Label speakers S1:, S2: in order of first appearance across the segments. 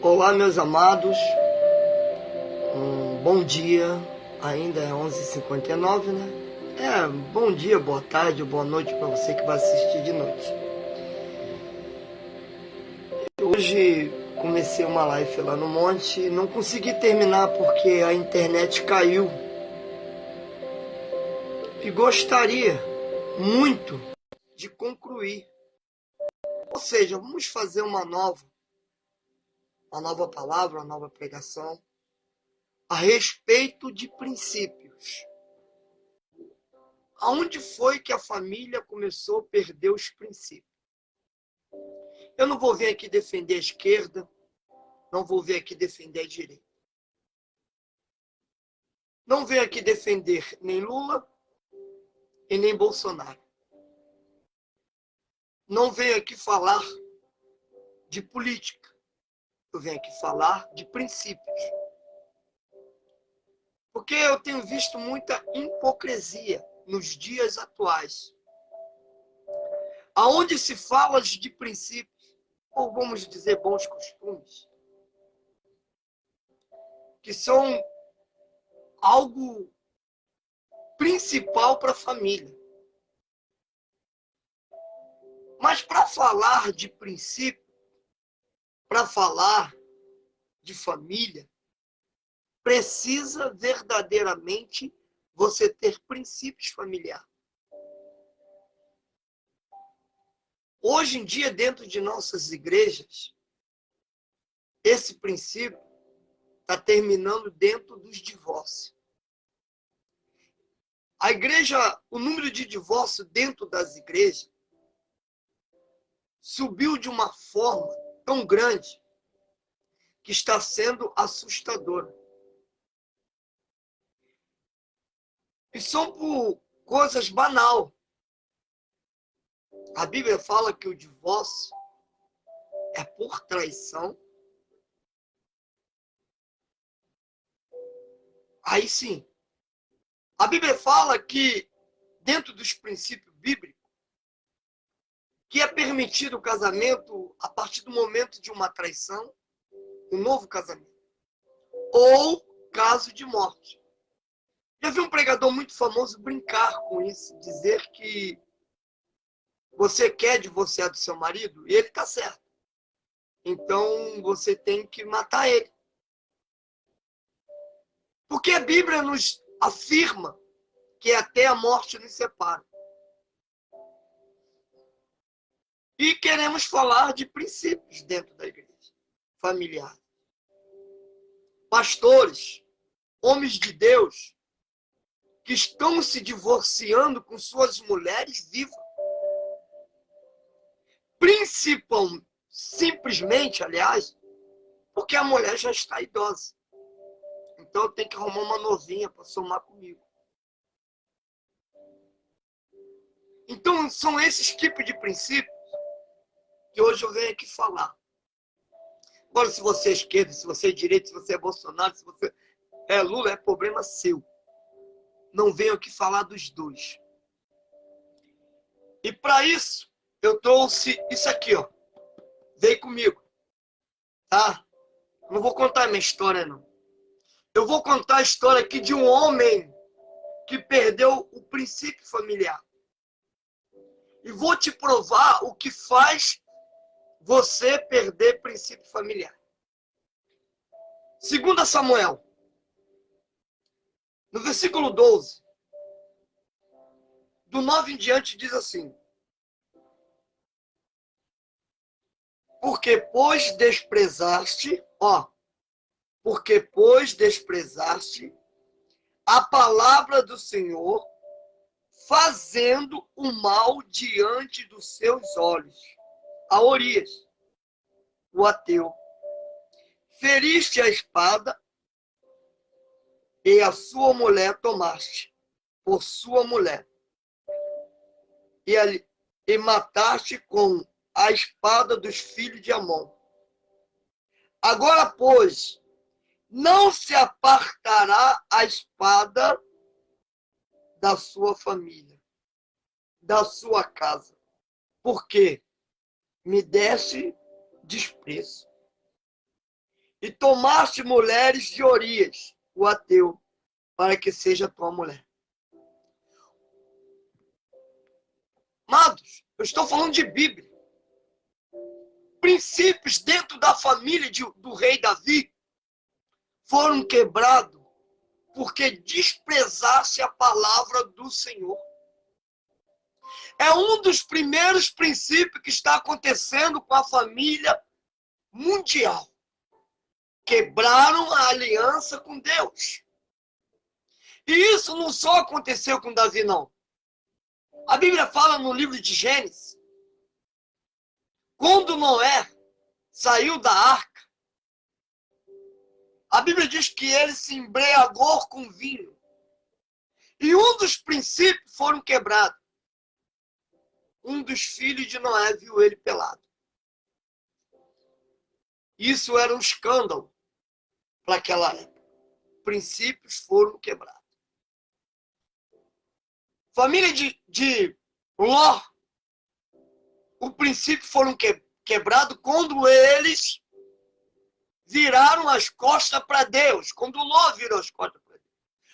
S1: Olá, meus amados, bom dia, ainda é 11h59, né? Bom dia, boa tarde, boa noite para você que vai assistir de noite. Hoje comecei uma live lá no monte, não consegui terminar porque a internet caiu. E gostaria muito de concluir. Ou seja, vamos fazer uma nova palavra, uma nova pregação a respeito de princípios. Aonde foi que a família começou a perder os princípios? Eu não vou vir aqui defender a esquerda, não vou vir aqui defender a direita. Não venho aqui defender nem Lula e nem Bolsonaro. Não venho aqui falar de política. Eu venho aqui falar de princípios. Porque eu tenho visto muita hipocrisia nos dias atuais. Aonde se fala de princípios, ou vamos dizer bons costumes, que são algo principal para a família. Mas para falar de princípio, para falar de família, precisa verdadeiramente você ter princípios familiares. Hoje em dia, dentro de nossas igrejas, esse princípio está terminando dentro dos divórcios. A igreja, o número de divórcios dentro das igrejas subiu de uma forma tão grande que está sendo assustadora. E são por coisas banais. A Bíblia fala que o divórcio é por traição. Aí sim. A Bíblia fala que, dentro dos princípios bíblicos, que é permitido o casamento a partir do momento de uma traição, um novo casamento, ou caso de morte. Já vi um pregador muito famoso brincar com isso, dizer que você quer divorciar do seu marido e ele está certo. Então você tem que matar ele. Porque a Bíblia nos afirma que até a morte nos separa. E queremos falar de princípios dentro da igreja familiar. Pastores, homens de Deus, que estão se divorciando com suas mulheres vivas. Simplesmente, aliás, porque a mulher já está idosa. Então eu tenho que arrumar uma novinha para somar comigo. Então são esses tipos de princípios que hoje eu venho aqui falar. Agora, se você é esquerda, se você é direita, se você é Bolsonaro, se você é Lula, é problema seu. Não venho aqui falar dos dois. E para isso, eu trouxe isso aqui, ó. Vem comigo. Tá? Não vou contar a minha história, não. Eu vou contar a história aqui de um homem que perdeu o princípio familiar. E vou te provar o que faz você perder princípio familiar. 2 Samuel, no versículo 12, do 9 em diante, diz assim: porque pois desprezaste a palavra do Senhor, fazendo o mal diante dos seus olhos. A Urias, o ateu. Feriste a espada e a sua mulher tomaste por sua mulher. E mataste com a espada dos filhos de Amon. Agora, pois, não se apartará a espada da sua família, da sua casa, porque me deste desprezo. e tomaste mulheres de Urias, o ateu, para que seja tua mulher. Amados, eu estou falando de Bíblia. Princípios dentro da família do rei Davi foram quebrados porque desprezasse a palavra do Senhor. É um dos primeiros princípios que está acontecendo com a família mundial. Quebraram a aliança com Deus. E isso não só aconteceu com Davi, não. A Bíblia fala no livro de Gênesis, quando Noé saiu da arca, a Bíblia diz que ele se embriagou com vinho. E um dos princípios foram quebrados. Um dos filhos de Noé viu ele pelado. Isso era um escândalo para aquela época. Princípios foram quebrados. Família de Ló, o princípio foram quebrados quando eles viraram as costas para Deus. Quando Ló virou as costas para Deus.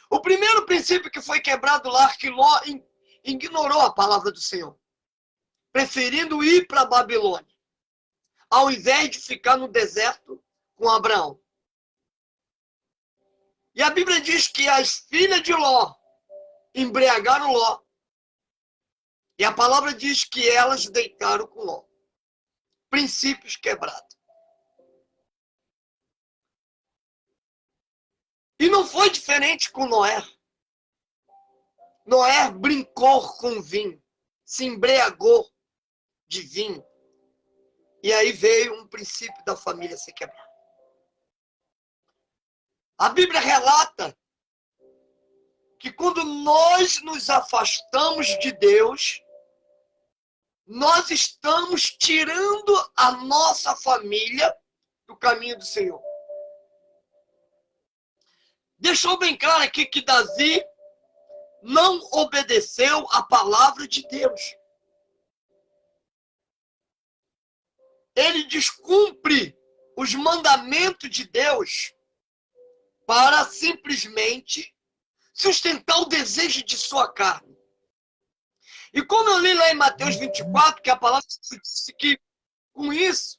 S1: O primeiro princípio que foi quebrado lá é que Ló ignorou a palavra do Senhor, preferindo ir para a Babilônia, ao invés de ficar no deserto com Abraão. E a Bíblia diz que as filhas de Ló embriagaram Ló. E a palavra diz que elas deitaram com Ló. Princípios quebrados. E não foi diferente com Noé. Noé brincou com vinho, se embriagou de vinho. E aí veio um princípio da família ser quebrado. A Bíblia relata que quando nós nos afastamos de Deus, nós estamos tirando a nossa família do caminho do Senhor. Deixou bem claro aqui que Davi não obedeceu a palavra de Deus. Ele descumpre os mandamentos de Deus para simplesmente sustentar o desejo de sua carne. E como eu li lá em Mateus 24, que a palavra disse que com isso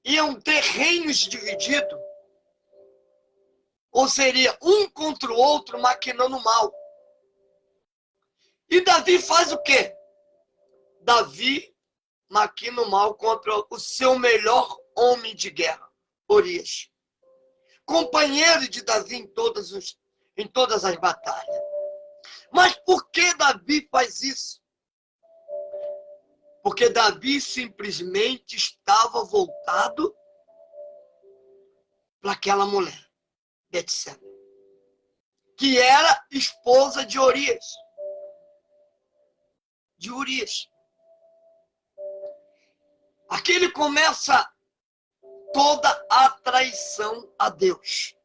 S1: iam ter reinos divididos, ou seria um contra o outro maquinando mal. E Davi faz o quê? Davi maquina o mal contra o seu melhor homem de guerra, Urias. Companheiro de Davi em todas as batalhas. Mas por que Davi faz isso? Porque Davi simplesmente estava voltado para aquela mulher, Betseba, que era esposa de Urias. De Urias. Aqui ele começa toda a traição a Deus.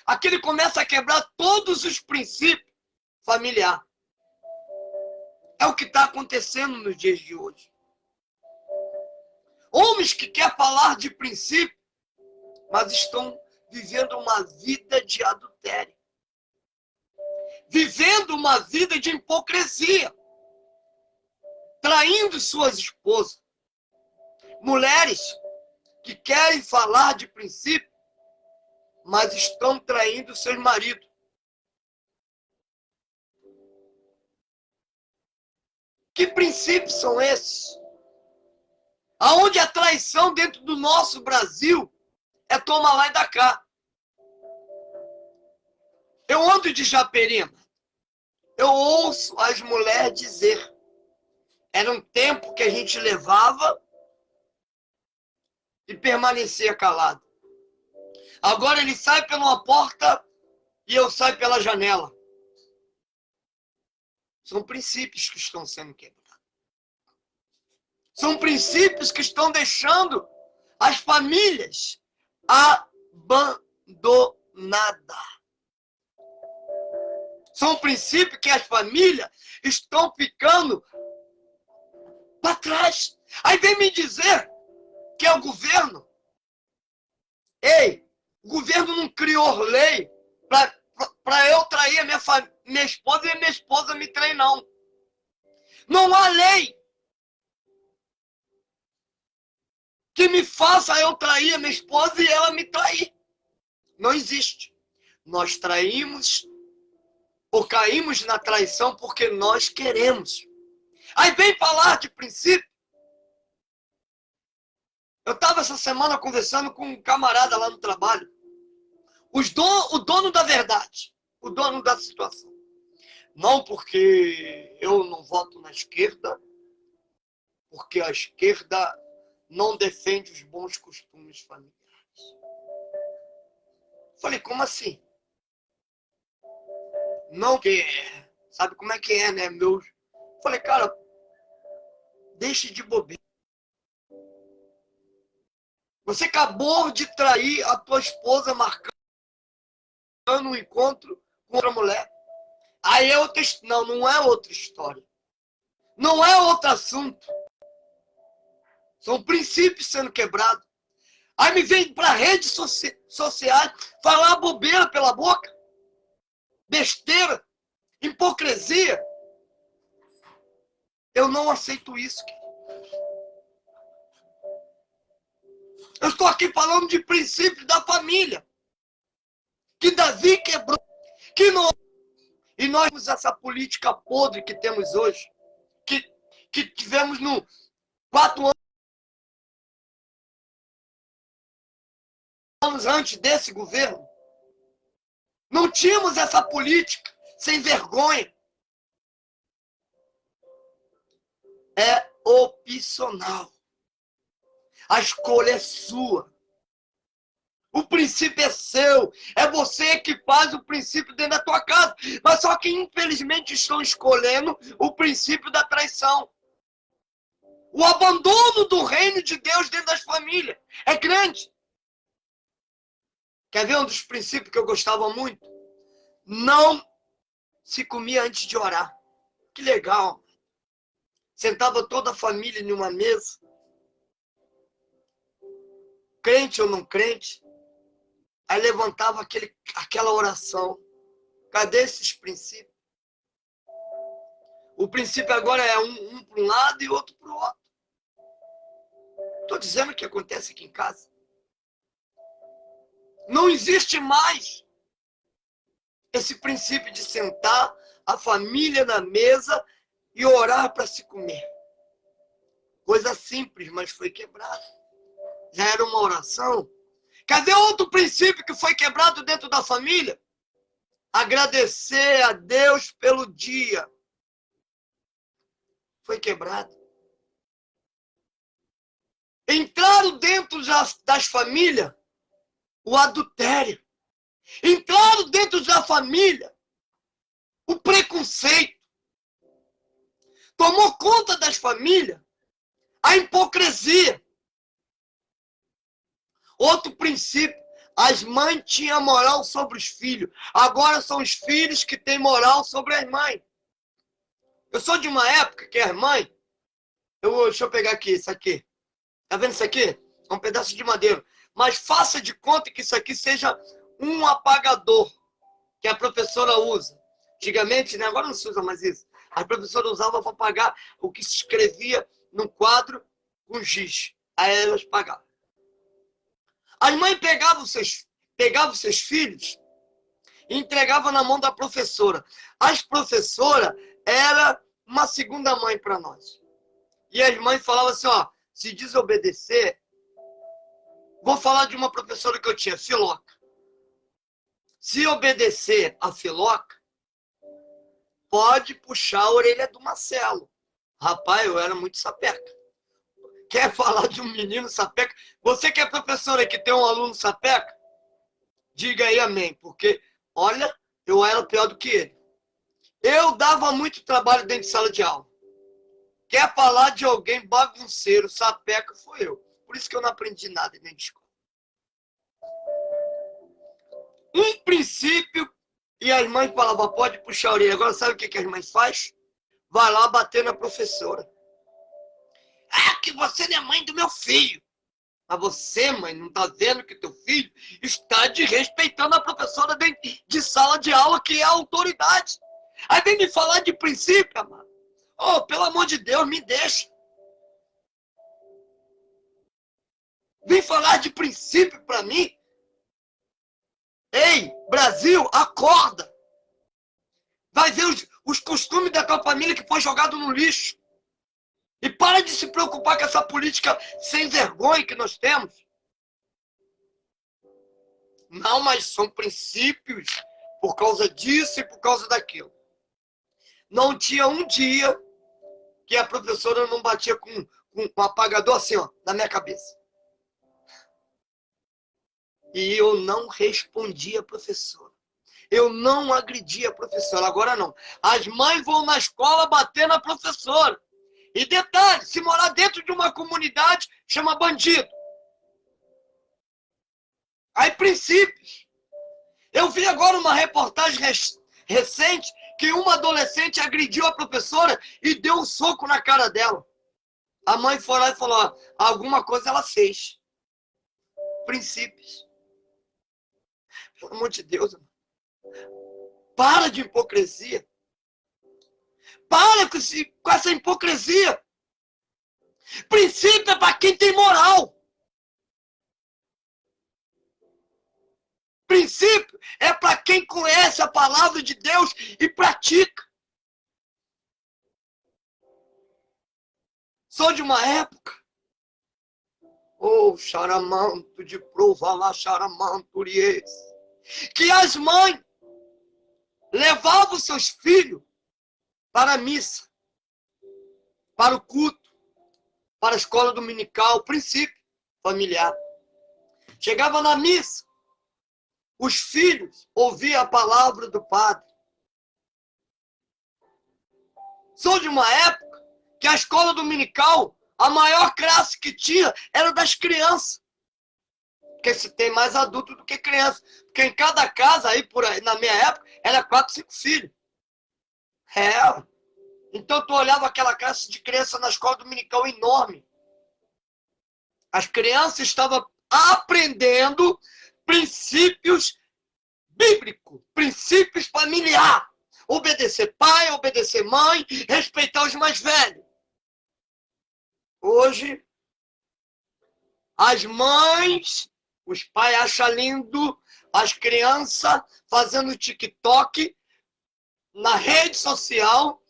S1: Aqui ele começa a quebrar todos os princípios familiares. É o que está acontecendo nos dias de hoje. Homens que querem falar de princípio, mas estão vivendo uma vida de adultério. Vivendo uma vida de hipocrisia. Traindo suas esposas. Mulheres que querem falar de princípio, mas estão traindo seus maridos. Que princípios são esses? Aonde a traição dentro do nosso Brasil é toma lá e dá cá. Eu ando de Japeriba. Eu ouço as mulheres dizer. Era um tempo que a gente levava e permanecia calado. Agora ele sai pela uma porta e eu saio pela janela. São princípios que estão sendo quebrados. São princípios que estão deixando as famílias abandonadas. São princípios que as famílias estão ficando para trás. Aí vem me dizer que é o governo. Ei, o governo não criou lei para eu trair a minha esposa e minha esposa me trair, não. Não há lei que me faça eu trair a minha esposa e ela me trair. Não existe. Nós traímos ou caímos na traição porque nós queremos. Aí vem falar de princípio. Eu estava essa semana conversando com um camarada lá no trabalho. O dono da verdade. O dono da situação. Não porque eu não voto na esquerda, porque a esquerda não defende os bons costumes familiares. Falei, como assim? Não que... Sabe como é que é, né? Falei, cara, deixe de bobeira. Você acabou de trair a tua esposa marcando um encontro com outra mulher. Aí é outra... Não é outra história. Não é outro assunto. São princípios sendo quebrados. Aí me vem para redes sociais falar bobeira pela boca. Besteira. Hipocrisia. Eu não aceito isso. Eu estou aqui falando de princípios da família. Que Davi quebrou. Que não... E nós temos essa política podre que temos hoje. Que tivemos no 4 anos antes desse governo. Não tínhamos essa política sem vergonha. É opcional. A escolha é sua. O princípio é seu. É você que faz o princípio dentro da tua casa. Mas só que, infelizmente, estão escolhendo o princípio da traição. O abandono do reino de Deus dentro das famílias é grande. Quer ver um dos princípios que eu gostava muito? Não se comia antes de orar. Que legal. Sentava toda a família em uma mesa. Crente ou não crente. Aí levantava aquela oração. Cadê esses princípios? O princípio agora é um para um lado e outro para o outro. Estou dizendo o que acontece aqui em casa. Não existe mais esse princípio de sentar a família na mesa e orar para se comer. Coisa simples, mas foi quebrada. Já era uma oração. Cadê outro princípio que foi quebrado dentro da família? Agradecer a Deus pelo dia. Foi quebrado. Entraram dentro das famílias o adultério. Entraram dentro da família o preconceito. Tomou conta das famílias a hipocrisia. Outro princípio, as mães tinham moral sobre os filhos. Agora são os filhos que têm moral sobre as mães. Eu sou de uma época que as mães... Deixa eu pegar aqui, isso aqui. Tá vendo isso aqui? É um pedaço de madeira. Mas faça de conta que isso aqui seja um apagador que a professora usa. Antigamente, né? Agora não se usa mais isso. A professora usava para apagar o que se escrevia no quadro com giz. Aí elas pagavam. As mães pegavam seus filhos e entregavam na mão da professora. As professoras eram uma segunda mãe para nós. E as mães falavam assim, ó, se desobedecer... Vou falar de uma professora que eu tinha, Filoca. Se obedecer a Filoca, pode puxar a orelha do Marcelo. Rapaz, eu era muito sapeca. Quer falar de um menino sapeca? Você que é professora que tem um aluno sapeca? Diga aí amém, porque, olha, eu era pior do que ele. Eu dava muito trabalho dentro de sala de aula. Quer falar de alguém bagunceiro, sapeca, foi eu. Por isso que eu não aprendi nada dentro de escola. Um princípio, e as mães falavam, pode puxar a orelha. Agora sabe o que as mães fazem? Vai lá bater na professora. Ah, que você não é mãe do meu filho. Mas você, mãe, não está vendo que teu filho está desrespeitando a professora de sala de aula, que é a autoridade. Aí vem me falar de princípio, amado. Oh, pelo amor de Deus, me deixa. Vem falar de princípio para mim. Ei, Brasil, acorda. Vai ver os costumes da tua família que foi jogado no lixo. E para de se preocupar com essa política sem vergonha que nós temos. Não, mas são princípios por causa disso e por causa daquilo. Não tinha um dia que a professora não batia com um apagador assim, ó, na minha cabeça. E eu não respondia a professora. Eu não agredia a professora. Agora não. As mães vão na escola bater na professora. E detalhe, se morar dentro de uma comunidade, chama bandido. Aí princípios. Eu vi agora uma reportagem recente que uma adolescente agrediu a professora e deu um soco na cara dela. A mãe foi lá e falou, ó, alguma coisa ela fez. Princípios. Pelo amor de Deus, mano. Para de hipocrisia. Para com essa hipocrisia. Princípio é para quem tem moral. Princípio é para quem conhece a palavra de Deus e pratica. Sou de uma época. Oh, xaramanto de prova lá, xaramanturiês. Que as mães levavam seus filhos para a missa, para o culto, para a escola dominical, princípio familiar. Chegava na missa, os filhos ouviam a palavra do padre. Sou de uma época que a escola dominical, a maior classe que tinha era das crianças. Porque se tem mais adulto do que criança. Porque em cada casa, aí por aí, na minha época, era 4, 5 filhos. É. Então tu olhava aquela classe de criança na escola dominical enorme. As crianças estavam aprendendo princípios bíblicos, princípios familiares. Obedecer pai, obedecer mãe, respeitar os mais velhos. Hoje, as mães, os pais acham lindo as crianças fazendo TikTok na rede social,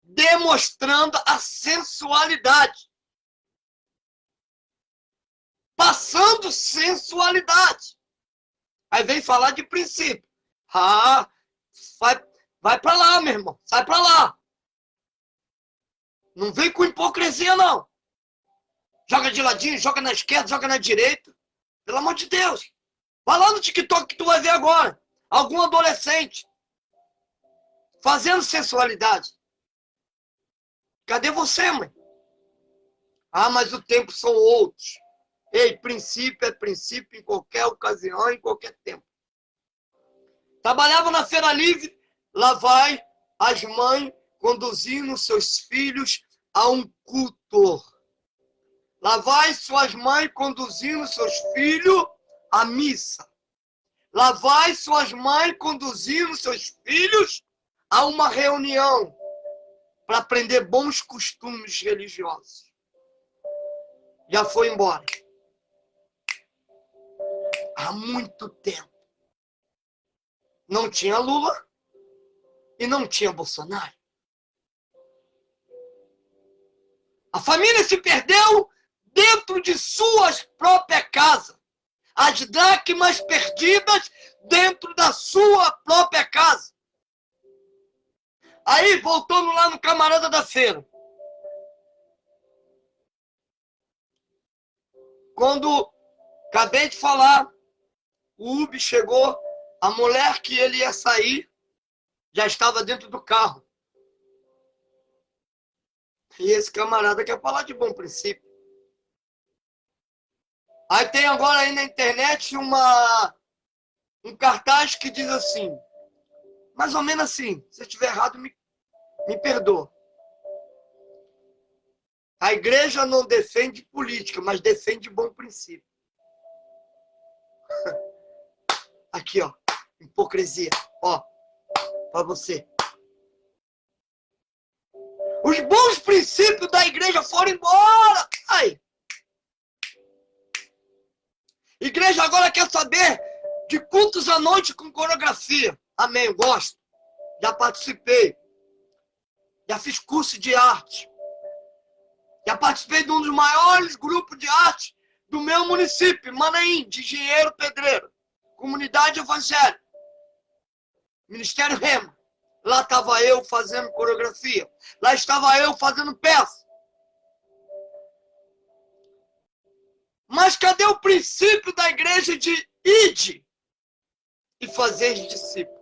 S1: demonstrando a sensualidade. Passando sensualidade. Aí vem falar de princípio. Ah, vai para lá, meu irmão. Sai para lá. Não vem com hipocrisia, não. Joga de ladinho, joga na esquerda, joga na direita. Pelo amor de Deus. Vai lá no TikTok que tu vai ver agora. Algum adolescente fazendo sensualidade. Cadê você, mãe? Ah, mas o tempo são outros. Ei, princípio é princípio em qualquer ocasião, em qualquer tempo. Trabalhava na feira livre, lá vai as mães conduzindo seus filhos a um culto. Lá vai suas mães conduzindo seus filhos à missa. Lá vai suas mães conduzindo seus filhos a uma reunião para aprender bons costumes religiosos. Já foi embora. Há muito tempo. Não tinha Lula e não tinha Bolsonaro. A família se perdeu dentro de suas próprias casas. As dracmas perdidas dentro da sua própria casa. Aí, voltando lá no camarada da feira. Quando acabei de falar, o Uber chegou, a mulher que ele ia sair já estava dentro do carro. E esse camarada quer falar de bom princípio. Aí tem agora aí na internet um cartaz que diz assim, mais ou menos assim, se eu estiver errado, me perdoa. A igreja não defende política, mas defende bom princípio. Aqui, ó. Hipocrisia. Ó. Para você. Os bons princípios da igreja foram embora. Aí. Igreja agora quer saber de cultos à noite com coreografia. Amém, eu gosto. Já participei. Já fiz curso de arte. Já participei de um dos maiores grupos de arte do meu município, Manaim, de engenheiro pedreiro. Comunidade evangélica. Ministério Rema. Lá estava eu fazendo coreografia. Lá estava eu fazendo peça. Mas cadê o princípio da igreja de ide e fazer discípulos?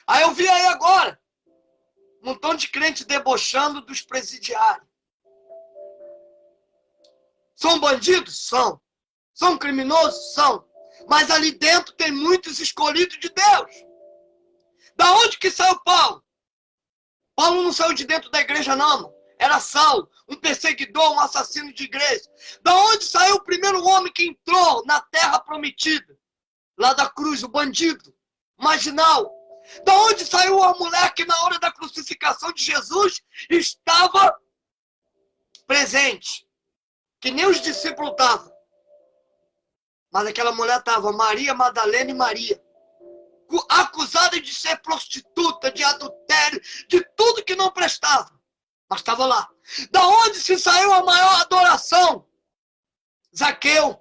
S1: Aí eu vi aí agora um montão de crente debochando dos presidiários. São bandidos? São. São criminosos? São. Mas ali dentro tem muitos escolhidos de Deus. Da onde que saiu Paulo? Paulo não saiu de dentro da igreja, não. Era Saulo, um perseguidor, um assassino de igreja. Da onde saiu o primeiro homem que entrou na terra prometida? Lá da cruz, o bandido, marginal. Da onde saiu a mulher que na hora da crucificação de Jesus estava presente? Que nem os discípulos estavam. Mas aquela mulher estava, Maria Madalena e Maria. Acusada de ser prostituta, de adultério, de tudo que não prestava. Mas estava lá. Da onde se saiu a maior adoração? Zaqueu.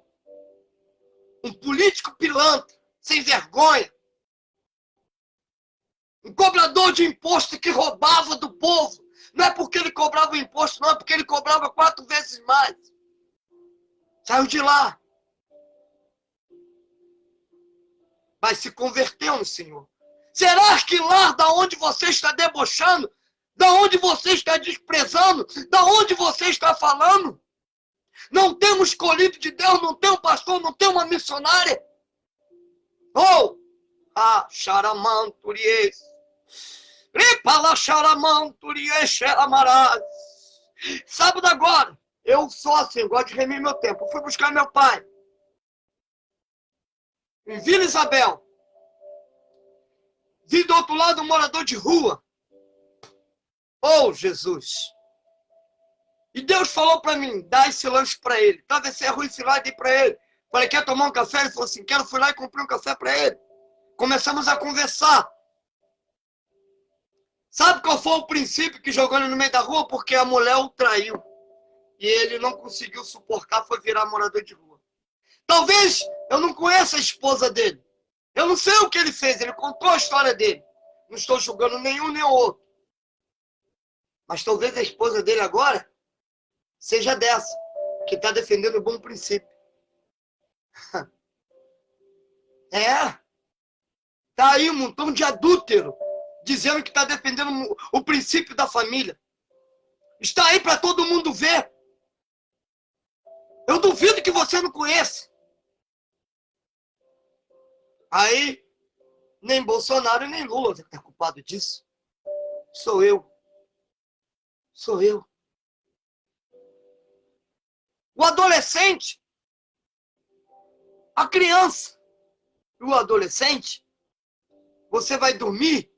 S1: Um político pilantra, sem vergonha. Um cobrador de imposto que roubava do povo. Não é porque ele cobrava o imposto, não. É porque ele cobrava 4 vezes mais. Saiu de lá. Mas se converteu no Senhor. Será que lá da onde você está debochando, da onde você está desprezando, da onde você está falando, não tem um escolhido de Deus, não tem um pastor, não tem uma missionária? Oh! Ah, xaramanturiês. Ripala xaramanturiês xeramarás. Sábado agora, eu sou assim, gosto de remir meu tempo. Eu fui buscar meu pai. Em Vila Isabel. Vi do outro lado um morador de rua. Oh, Jesus! E Deus falou para mim, dá esse lanche para ele. Atravessei a rua e fui lá e dei para ele. Falei, quer tomar um café? Ele falou assim, quero. Fui lá e comprei um café para ele. Começamos a conversar. Sabe qual foi o princípio que jogou ele no meio da rua? Porque a mulher o traiu. E ele não conseguiu suportar, foi virar morador de rua. Talvez eu não conheça a esposa dele. Eu não sei o que ele fez, ele contou a história dele. Não estou julgando nenhum nem o outro. Mas talvez a esposa dele agora seja dessa, que está defendendo o bom princípio. É. Está aí um montão de adúltero, dizendo que está defendendo o princípio da família. Está aí para todo mundo ver. Eu duvido que você não conheça. Aí, nem Bolsonaro nem Lula está culpado disso. Sou eu. Sou eu. O adolescente, a criança e o adolescente, você vai dormir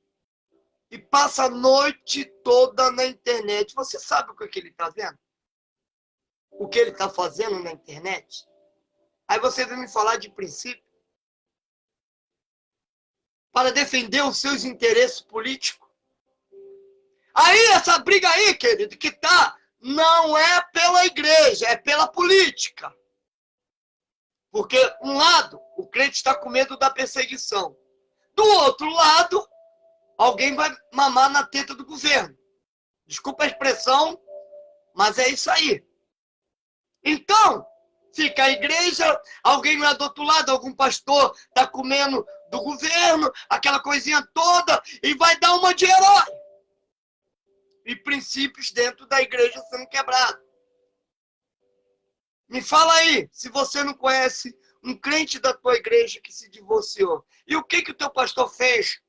S1: e passa a noite toda na internet. Você sabe o que ele está vendo? O que ele está fazendo na internet? Aí você vem me falar de princípio para defender os seus interesses políticos. Aí essa briga aí, querido, que tá, não é pela igreja, é pela política. Porque, um lado, o crente está com medo da perseguição. Do outro lado, alguém vai mamar na teta do governo. Desculpa a expressão, mas é isso aí. Então, fica a igreja, alguém lá do outro lado, algum pastor está comendo do governo, aquela coisinha toda, e vai dar uma de herói. E princípios dentro da igreja sendo quebrados. Me fala aí, se você não conhece um crente da tua igreja que se divorciou. E o que o teu pastor fez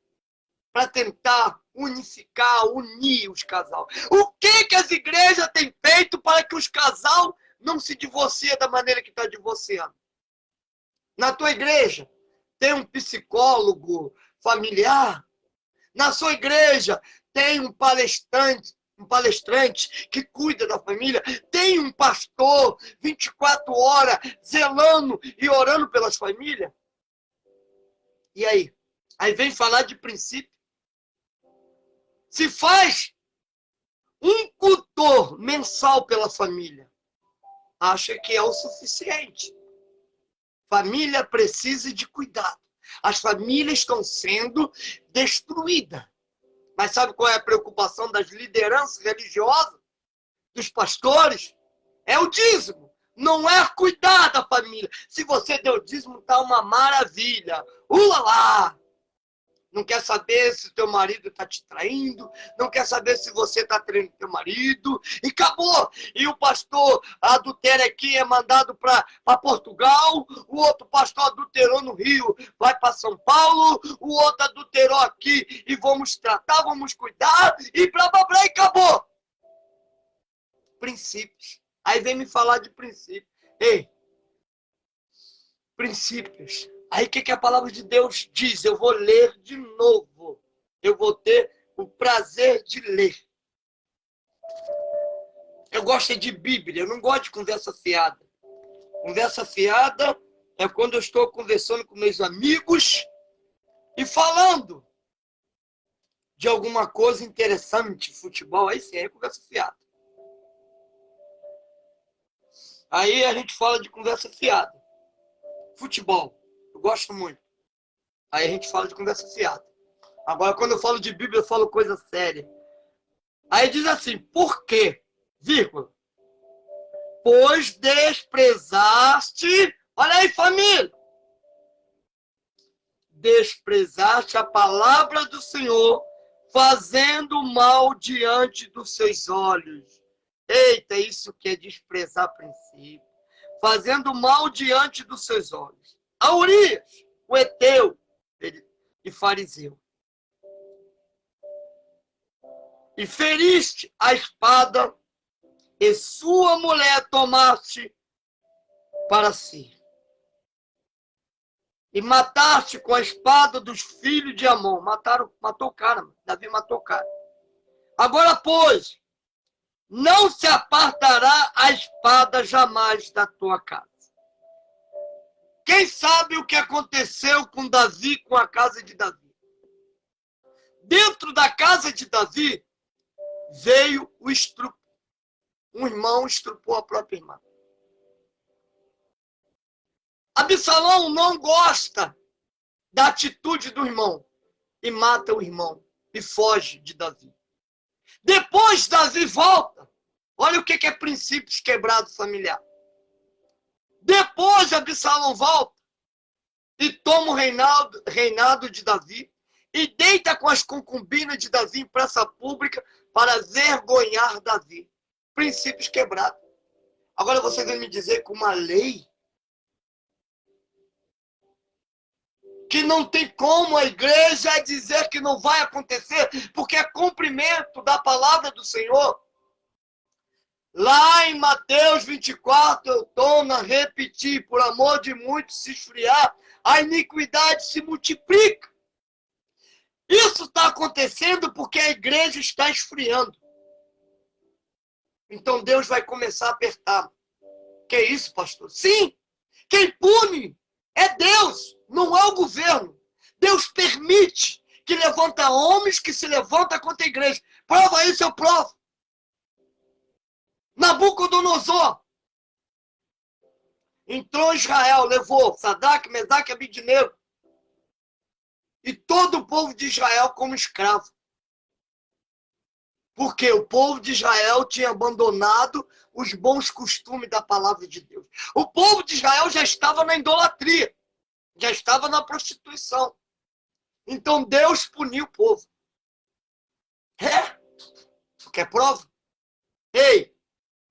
S1: para tentar unificar, unir os casais. O que as igrejas têm feito para que os casais não se divorciem da maneira que está divorciando? Na tua igreja tem um psicólogo familiar? Na sua igreja tem um palestrante que cuida da família? Tem um pastor 24 horas zelando e orando pelas famílias? E aí? Aí vem falar de princípio. Se faz um cultor mensal pela família, acha que é o suficiente. Família precisa de cuidado. As famílias estão sendo destruídas. Mas sabe qual é a preocupação das lideranças religiosas? Dos pastores? É o dízimo. Não é cuidar da família. Se você deu dízimo, está uma maravilha. Ulala! Não quer saber se teu marido está te traindo, não quer saber se você está traindo teu marido, e acabou. E o pastor adultério aqui é mandado para Portugal, o outro pastor adulterou no Rio, vai para São Paulo, o outro adulterou aqui, e vamos tratar, vamos cuidar, e blá blá blá, e acabou. Princípios. Aí vem me falar de princípios. Ei, princípios. Aí o que a palavra de Deus diz? Eu vou ler de novo. Eu vou ter o prazer de ler. Eu gosto de Bíblia, eu não gosto de conversa fiada. Conversa fiada é quando eu estou conversando com meus amigos e falando de alguma coisa interessante, futebol, aí sim, é conversa fiada. Aí a gente fala de conversa fiada. Futebol. Eu gosto muito. Aí a gente fala de conversa fiada. Agora, quando eu falo de Bíblia, eu falo coisa séria. Aí diz assim, por quê? Vírgula. Pois desprezaste... Olha aí, família. Desprezaste a palavra do Senhor, fazendo mal diante dos seus olhos. Eita, isso que é desprezar princípio. Fazendo mal diante dos seus olhos. A Urias, o Eteu e fariseu. E feriste a espada, e sua mulher tomaste para si. E mataste com a espada dos filhos de Amon. Matou o cara, Davi matou o cara. Agora, pois, não se apartará a espada jamais da tua casa. Quem sabe o que aconteceu com Davi, com a casa de Davi? Dentro da casa de Davi, veio o estupro. Um irmão estrupou a própria irmã. Absalão não gosta da atitude do irmão e mata o irmão e foge de Davi. Depois Davi volta. Olha o que é princípios quebrados familiar. Depois Absalão volta e toma o reinado de Davi e deita com as concubinas de Davi em praça pública para vergonhar Davi. Princípios quebrados. Agora você vem me dizer que uma lei que não tem como a igreja dizer que não vai acontecer, porque é cumprimento da palavra do Senhor. Lá em Mateus 24, eu torno a repetir, por amor de muitos se esfriar, a iniquidade se multiplica. Isso está acontecendo porque a igreja está esfriando. Então Deus vai começar a apertar. Que é isso, pastor? Sim, quem pune é Deus, não é o governo. Deus permite que levanta homens que se levantam contra a igreja. Prova isso, eu provo. Nabucodonosor entrou em Israel, levou Sadraque, Mesaque e Abednego e todo o povo de Israel como escravo. Porque o povo de Israel tinha abandonado os bons costumes da palavra de Deus. O povo de Israel já estava na idolatria, já estava na prostituição. Então Deus puniu o povo. Quer prova? Ei,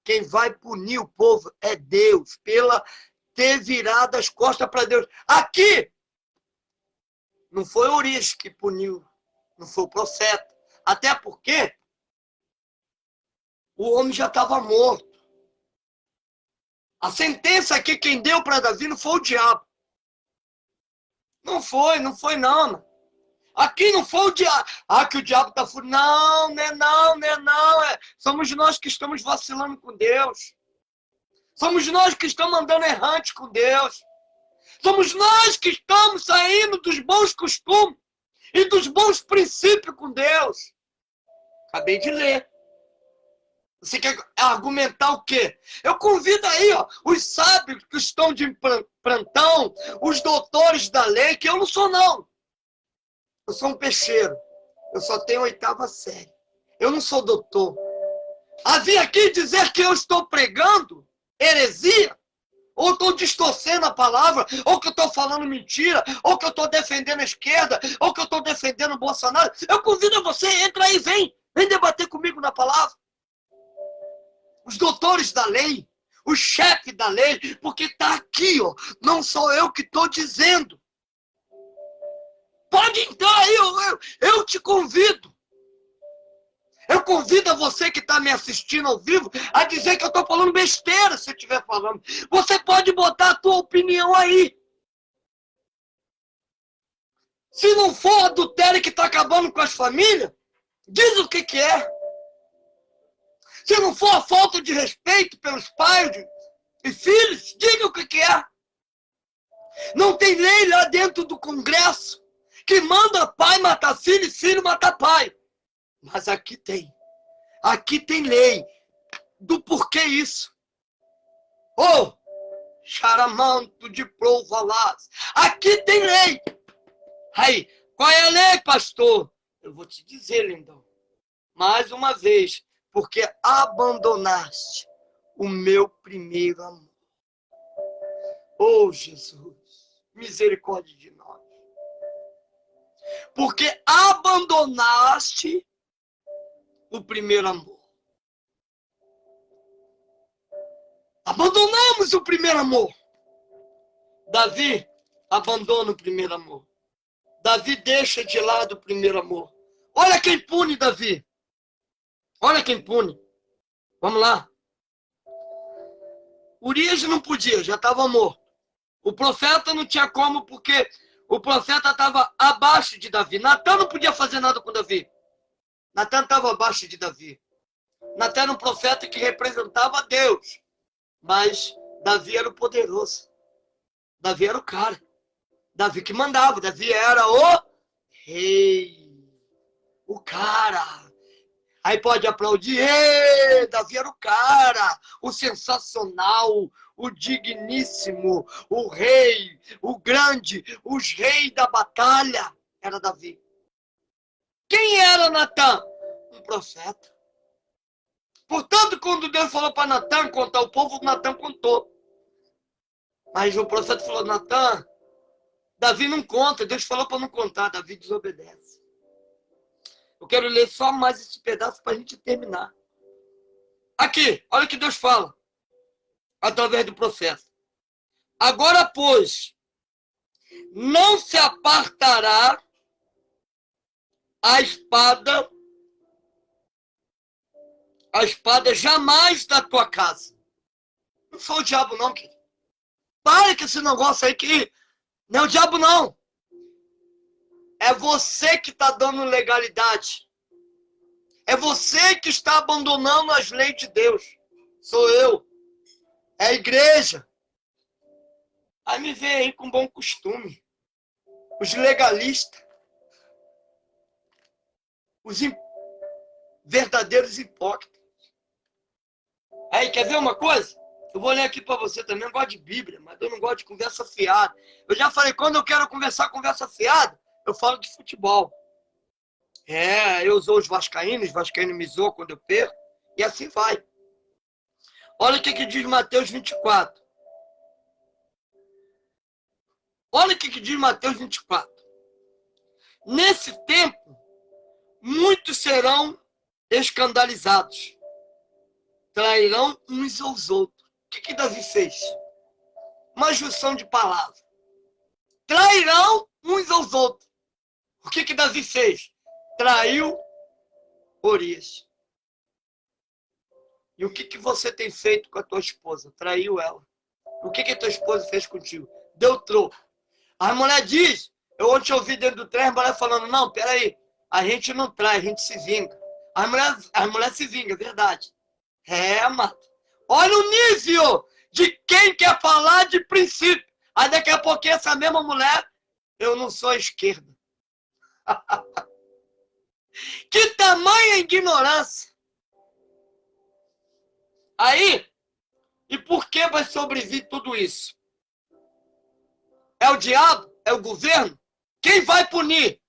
S1: quem vai punir o povo é Deus, pela ter virado as costas para Deus. Aqui, não foi Urias que puniu, não foi o profeta. Até porque o homem já estava morto. A sentença aqui, quem deu para Davi não foi o diabo. Não foi não. Aqui não foi o diabo. Ah, que o diabo está furioso. Não, não. Somos nós que estamos vacilando com Deus. Somos nós que estamos andando errante com Deus. Somos nós que estamos saindo dos bons costumes e dos bons princípios com Deus. Acabei de ler. Você quer argumentar o quê? Eu convido aí, ó, os sábios que estão de plantão, os doutores da lei, que eu não sou, não. Eu sou um peixeiro. Eu só tenho 8ª série. Eu não sou doutor. Havia aqui dizer que eu estou pregando heresia, ou estou distorcendo a palavra, ou que eu estou falando mentira, ou que eu estou defendendo a esquerda, ou que eu estou defendendo o Bolsonaro. Eu convido você, entra aí, vem debater comigo na palavra. Os doutores da lei, o chefe da lei, porque está aqui, ó, não sou eu que estou dizendo. Pode entrar aí, eu te convido. Eu convido a você que está me assistindo ao vivo a dizer que eu estou falando besteira se eu estiver falando. Você pode botar a tua opinião aí. Se não for adultério que está acabando com as famílias, diz o que é. Se não for a falta de respeito pelos pais e filhos, diga o que é. Não tem lei lá dentro do Congresso que manda pai matar filho e filho matar pai. Mas aqui tem. Aqui tem lei do porquê isso. Oh, charamanto de provalás. Aqui tem lei. Aí, qual é a lei, pastor? Eu vou te dizer, lindão. Mais uma vez, porque abandonaste o meu primeiro amor. Oh, Jesus, misericórdia de nós. Porque abandonaste o primeiro amor. Abandonamos o primeiro amor. Davi abandona o primeiro amor. Davi deixa de lado o primeiro amor. Olha quem pune Davi. Olha quem pune. Vamos lá. Urias não podia, já estava morto. O profeta não tinha como, porque o profeta estava abaixo de Davi. Natan não podia fazer nada com Davi. Natan estava abaixo de Davi. Natan era um profeta que representava Deus. Mas Davi era o poderoso. Davi era o cara. Davi que mandava. Davi era o rei. O cara. Aí pode aplaudir. Ei, Davi era o cara. O sensacional. O digníssimo. O rei. O grande. Os reis da batalha. Era Davi. Quem era Natan? Um profeta. Portanto, quando Deus falou para Natan contar o povo, Natan contou. Mas o profeta falou, Natan, Davi não conta. Deus falou para não contar. Davi desobedece. Eu quero ler só mais esse pedaço para a gente terminar. Aqui, olha o que Deus fala. Através do profeta. Agora, pois, não se apartará a espada jamais da tua casa. Não foi o diabo não, querido. Para com esse negócio aí que não é o diabo não. É você que está dando legalidade. É você que está abandonando as leis de Deus. Sou eu. É a igreja. Aí me vem aí com bom costume. Os legalistas. Os verdadeiros hipócritas. Aí, quer ver uma coisa? Eu vou ler aqui para você também. Eu gosto de Bíblia, mas eu não gosto de conversa fiada. Eu já falei, quando eu quero conversar conversa fiada, eu falo de futebol. Eu sou os vascaínos me zoam quando eu perco, e assim vai. Olha o que diz Mateus 24. Olha o que diz Mateus 24. Nesse tempo, muitos serão escandalizados. Trairão uns aos outros. O que Davi fez? Uma junção de palavras. Trairão uns aos outros. O que Davi fez? Traiu Urias. E o que você tem feito com a tua esposa? Traiu ela. O que a tua esposa fez contigo? Deu troco. A mulher diz, eu ontem ouvi dentro do trem, a mulher falando, não, peraí, a gente não trai, a gente se vinga. A mulher se vinga, verdade. Mano. Olha o nível de quem quer falar de princípio. Aí daqui a pouquinho essa mesma mulher, eu não sou a esquerda. Que tamanha ignorância. Aí, e por que vai sobreviver tudo isso? É o diabo? É o governo? Quem vai punir?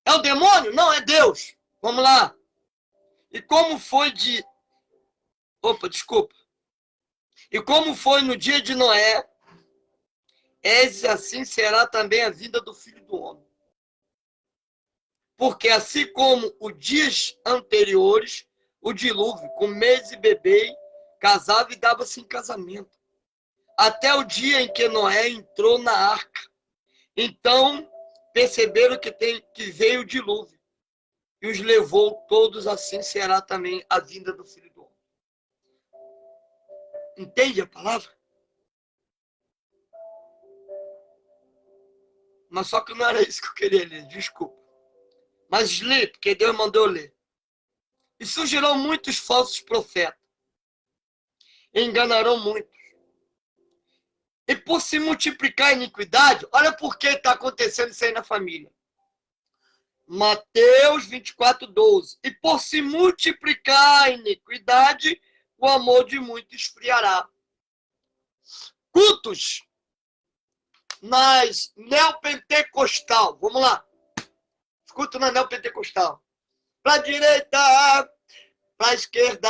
S1: É o demônio? Não, é Deus. Vamos lá. E como foi de... Opa, desculpa. E como foi no dia de Noé, assim será também a vida do Filho do Homem. Porque assim como os dias anteriores, o dilúvio, comês e bebês, casava e dava-se em casamento. Até o dia em que Noé entrou na arca. Então perceberam que veio o dilúvio. E os levou todos, assim será também a vinda do Filho do Homem. Entende a palavra? Mas só que não era isso que eu queria ler, desculpa. Mas lê, porque Deus mandou ler. E surgirão muitos falsos profetas. Enganarão muitos. E por se multiplicar a iniquidade, olha por que está acontecendo isso aí na família. Mateus 24, 12. E por se multiplicar a iniquidade, o amor de muitos esfriará. Cultos nas neopentecostal. Vamos lá. Culto na neopentecostal. Para a direita, para a esquerda,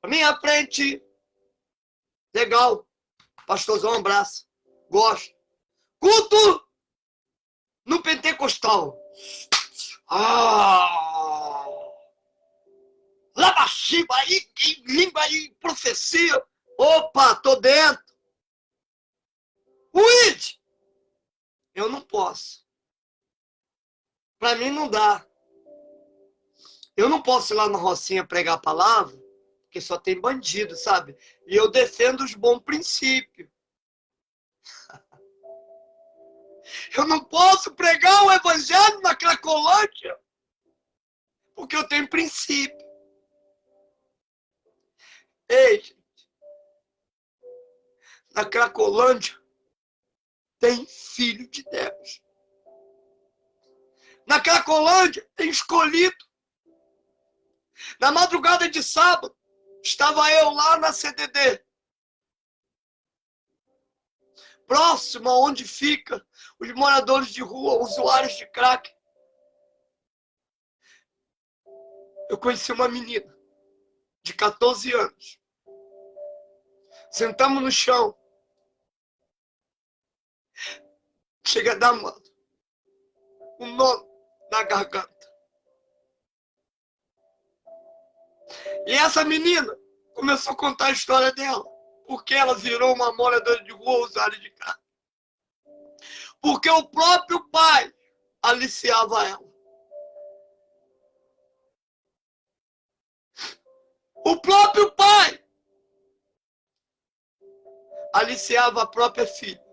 S1: para minha frente. Legal. Pastorzão, um abraço. Gosto. Culto no pentecostal. Labaxiba aí, língua aí, profecia. Opa, tô dentro. Uide! Eu não posso. Para mim não dá. Eu não posso ir lá na Rocinha pregar a palavra, porque só tem bandido, sabe? E eu defendo os bons princípios. Eu não posso pregar o evangelho na Cracolândia, porque eu tenho princípio. Ei, gente, na Cracolândia tem filho de Deus. Na Cracolândia tem escolhido. Na madrugada de sábado, estava eu lá na CDD. Próximo aonde fica os moradores de rua, usuários de crack. Eu conheci uma menina de 14 anos. Sentamos no chão. Chega a dar um nó na garganta. E essa menina começou a contar a história dela. Porque ela virou uma moradora de rua, usuária de crack. Porque o próprio pai aliciava ela. O próprio pai aliciava a própria filha.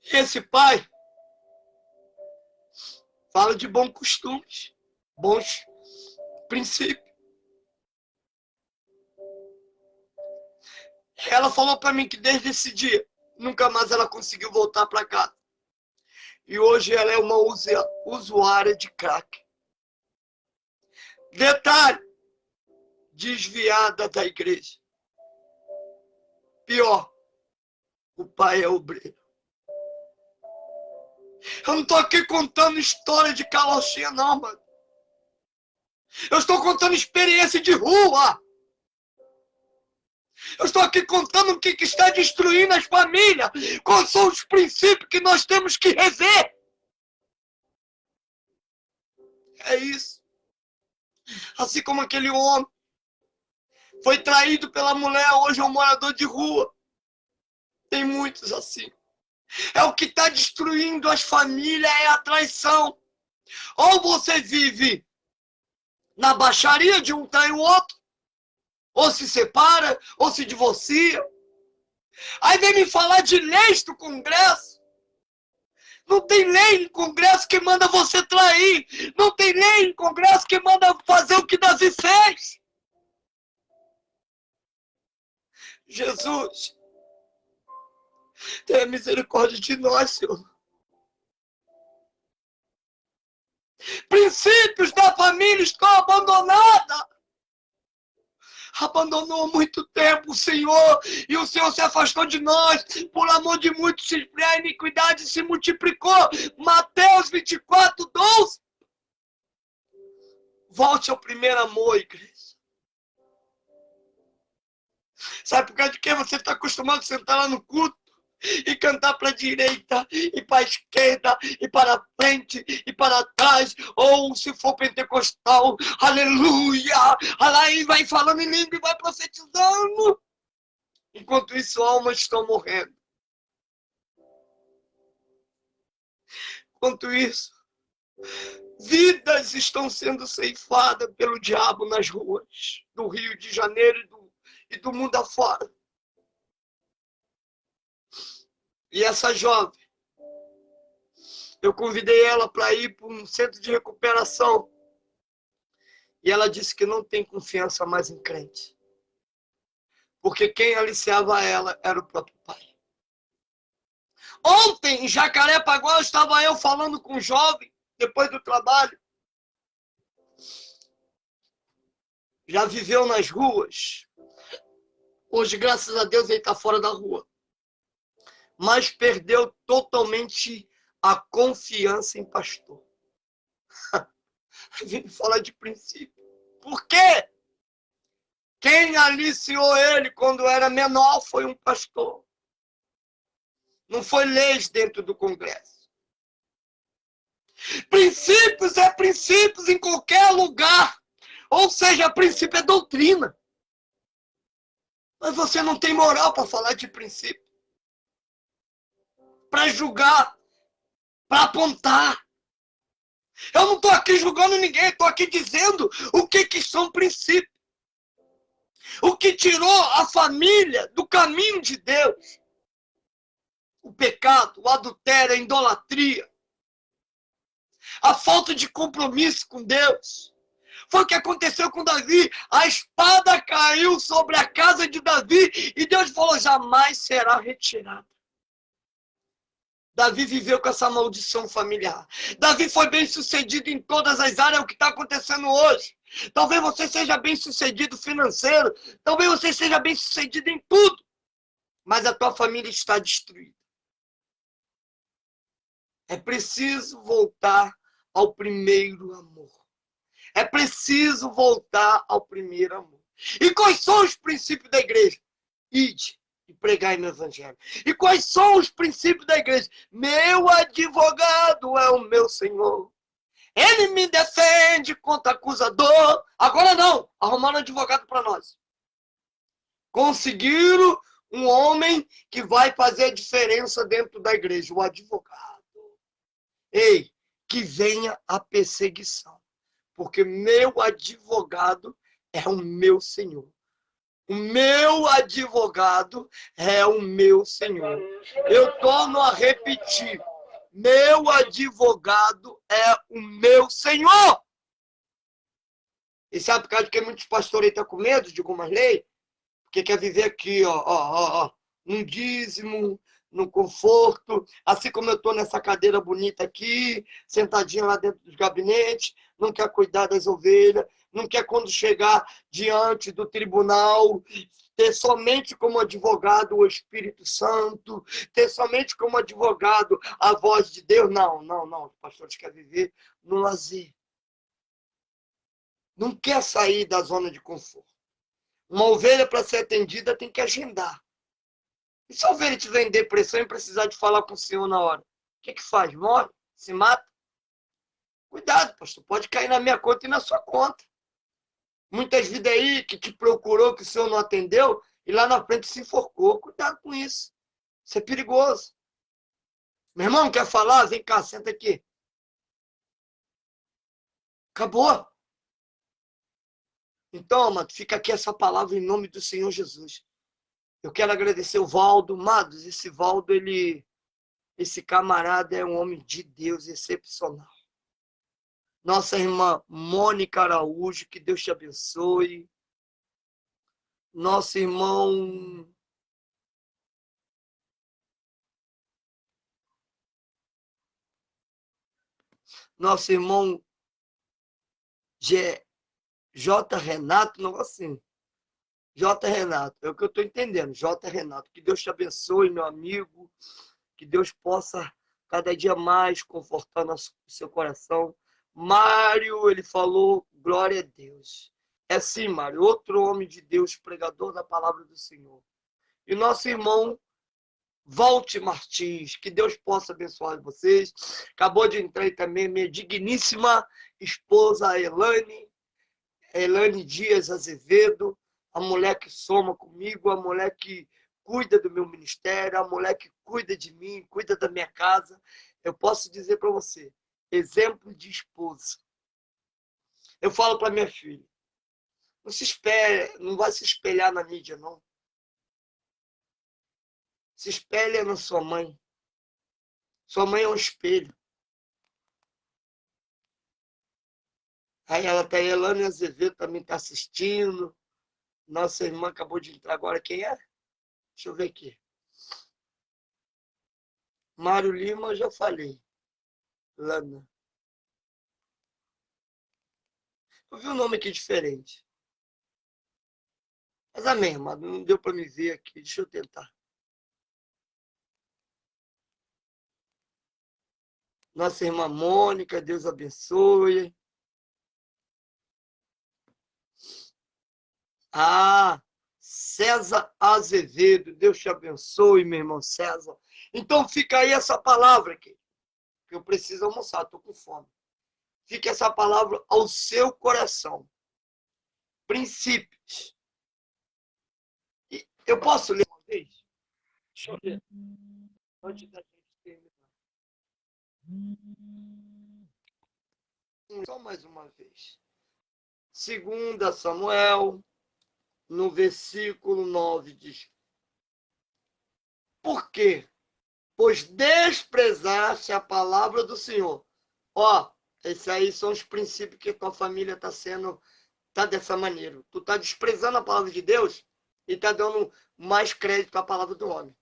S1: E esse pai fala de bons costumes, bons princípios. Ela falou para mim que desde esse dia, nunca mais ela conseguiu voltar para casa. E hoje ela é uma usuária de crack. Detalhe, desviada da igreja. Pior, o pai é obreiro. Eu não estou aqui contando história de carochinha, não, mano. Eu estou contando experiência de rua. Eu estou aqui contando o que está destruindo as famílias. Quais são os princípios que nós temos que rever. É isso. Assim como aquele homem foi traído pela mulher, hoje é um morador de rua. Tem muitos assim. É o que está destruindo as famílias, é a traição. Ou você vive na baixaria de um trai o outro, ou se separa, ou se divorcia. Aí vem me falar de leis do Congresso. Não tem lei em Congresso que manda você trair. Não tem lei em Congresso que manda fazer o que Davi fez. Jesus, tenha misericórdia de nós, Senhor. Princípios da família estão abandonados. Abandonou há muito tempo o Senhor, e o Senhor se afastou de nós. Por amor de muitos, a iniquidade se multiplicou. Mateus 24:12. Volte ao primeiro amor, igreja. Sabe por causa de que você está acostumado a sentar lá no culto e cantar para a direita, e para a esquerda, e para frente, e para trás, ou se for pentecostal, aleluia, e vai falando em língua e vai profetizando. Enquanto isso, almas estão morrendo. Enquanto isso, vidas estão sendo ceifadas pelo diabo nas ruas do Rio de Janeiro e do mundo afora. E essa jovem, eu convidei ela para ir para um centro de recuperação. E ela disse que não tem confiança mais em crente. Porque quem aliciava ela era o próprio pai. Ontem, em Jacarepaguá, estava eu falando com um jovem, depois do trabalho. Já viveu nas ruas. Hoje, graças a Deus, ele está fora da rua. Mas perdeu totalmente a confiança em pastor. Vim falar de princípio. Por quê? Quem aliciou ele quando era menor foi um pastor. Não foi leis dentro do Congresso. Princípios é princípios em qualquer lugar. Ou seja, princípio é doutrina. Mas você não tem moral para falar de princípio. Para julgar. Para apontar. Eu não estou aqui julgando ninguém. Estou aqui dizendo o que são princípios. O que tirou a família do caminho de Deus. O pecado, o adultério, a idolatria. A falta de compromisso com Deus. Foi o que aconteceu com Davi. A espada caiu sobre a casa de Davi e Deus falou, jamais será retirada. Davi viveu com essa maldição familiar. Davi foi bem sucedido em todas as áreas, é o que está acontecendo hoje. Talvez você seja bem sucedido financeiro, talvez você seja bem sucedido em tudo, mas a tua família está destruída. É preciso voltar ao primeiro amor. É preciso voltar ao primeiro amor. E quais são os princípios da igreja? Ide e pregai no evangelho. E quais são os princípios da igreja? Meu advogado é o meu Senhor. Ele me defende contra acusador. Agora não, arrumaram um advogado para nós. Conseguiram um homem que vai fazer a diferença dentro da igreja, o advogado. Ei, que venha a perseguição. Porque meu advogado é o meu Senhor. O meu advogado é o meu Senhor. Eu torno a repetir. Meu advogado é o meu Senhor. E sabe por causa de que muitos pastores estão com medo de algumas leis? Porque quer viver aqui, num dízimo, no conforto, assim como eu estou nessa cadeira bonita aqui, sentadinha lá dentro dos gabinetes, não quer cuidar das ovelhas, não quer quando chegar diante do tribunal, ter somente como advogado o Espírito Santo, ter somente como advogado a voz de Deus. Não, os pastores querem viver no lazer. Não quer sair da zona de conforto. Uma ovelha, para ser atendida, tem que agendar. E se a ovelha tiver em depressão e precisar de falar com o Senhor na hora? O que faz? Morre? Se mata? Cuidado, pastor. Pode cair na minha conta e na sua conta. Muitas vidas aí que te procurou, que o Senhor não atendeu, e lá na frente se enforcou. Cuidado com isso. Isso é perigoso. Meu irmão, quer falar? Vem cá, senta aqui. Acabou. Então, amado, fica aqui essa palavra em nome do Senhor Jesus. Eu quero agradecer o Valdo. Amados, esse Valdo, esse camarada é um homem de Deus excepcional. Nossa irmã Mônica Araújo, que Deus te abençoe. Nosso irmão J. Renato, não assim. J. Renato, é o que eu estou entendendo. J. Renato, que Deus te abençoe, meu amigo. Que Deus possa cada dia mais confortar o seu coração. Mário, ele falou, glória a Deus. É sim, Mário, outro homem de Deus, pregador da palavra do Senhor. E nosso irmão Volte Martins, que Deus possa abençoar vocês. Acabou de entrar aí também minha digníssima esposa Elane Dias Azevedo, a mulher que soma comigo, a mulher que cuida do meu ministério, a mulher que cuida de mim, cuida da minha casa. Eu posso dizer para você, exemplo de esposa. Eu falo para minha filha, não vai se espelhar na mídia, não. Se espelha na sua mãe. Sua mãe é um espelho. Aí ela tá aí, Elane Azevedo também está assistindo. Nossa irmã acabou de entrar agora. Quem é? Deixa eu ver aqui. Mário Lima, eu já falei. Lana. Eu vi um nome aqui diferente. Mas amém, amado. Não deu para me ver aqui. Deixa eu tentar. Nossa irmã Mônica, Deus abençoe. Ah, César Azevedo, Deus te abençoe, meu irmão César. Então fica aí essa palavra aqui, que eu preciso almoçar, estou com fome. Fica essa palavra ao seu coração. Princípios. E eu posso ler uma vez? Deixa eu ler. Antes da gente terminar. Só mais uma vez. 2 Samuel, no versículo 9, diz: Por quê? Pois desprezaste a palavra do Senhor. Ó, esses aí são os princípios que tua família tá dessa maneira. Tu tá desprezando a palavra de Deus e tá dando mais crédito à palavra do homem.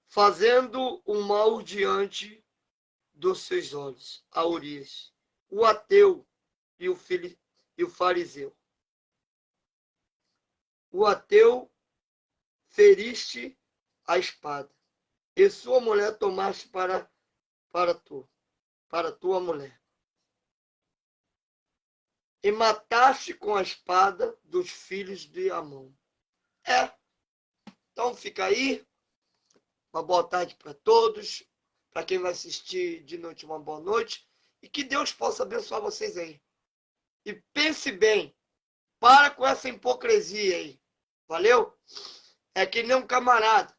S1: Fazendo o mal diante dos seus olhos, a Urias, o ateu e o fariseu. O ateu feriste a espada, e sua mulher tomaste para tua mulher. E mataste com a espada dos filhos de Amon. Então fica aí. Uma boa tarde para todos. Para quem vai assistir de noite, uma boa noite. E que Deus possa abençoar vocês aí. E pense bem. Para com essa hipocrisia aí. Valeu? É que nem um camarada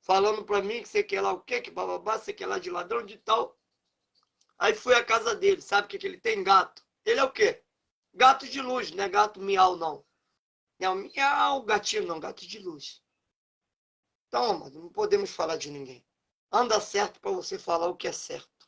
S1: falando para mim que você quer lá o quê? Que bababá, você quer lá de ladrão de tal. Aí fui à casa dele. Sabe o que ele tem? Gato. Ele é o quê? Gato de luz, não é gato miau, não. Miau, miau, gatinho não, gato de luz. Então, mas não podemos falar de ninguém. Anda certo para você falar o que é certo.